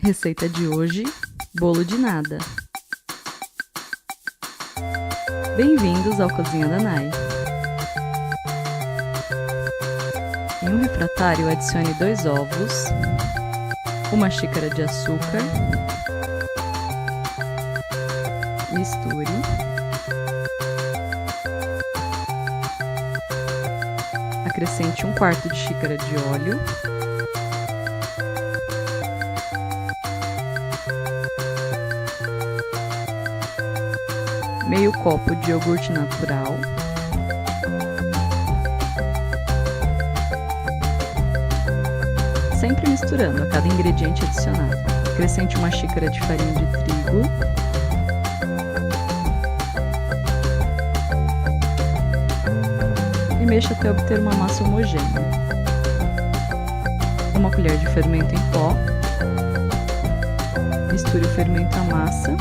Receita de hoje: bolo de nada. Bem-vindos ao Cozinha da Nai. Em um refratário, adicione 2 ovos, 1 xícara de açúcar, misture, acrescente 1/4 de xícara de óleo, meio copo de iogurte natural, sempre misturando a cada ingrediente adicionado. Acrescente 1 xícara de farinha de trigo, e mexa até obter uma massa homogênea. 1 colher de fermento em pó, misture o fermento à massa,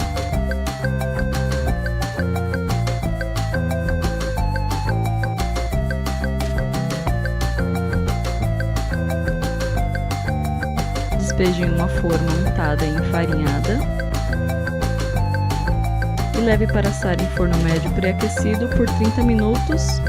despeje em uma forma untada e enfarinhada e leve para assar em forno médio pré-aquecido por 30 minutos.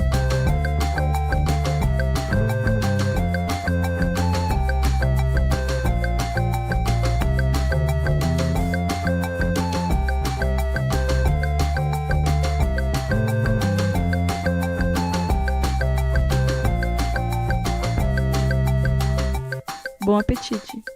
Bom apetite!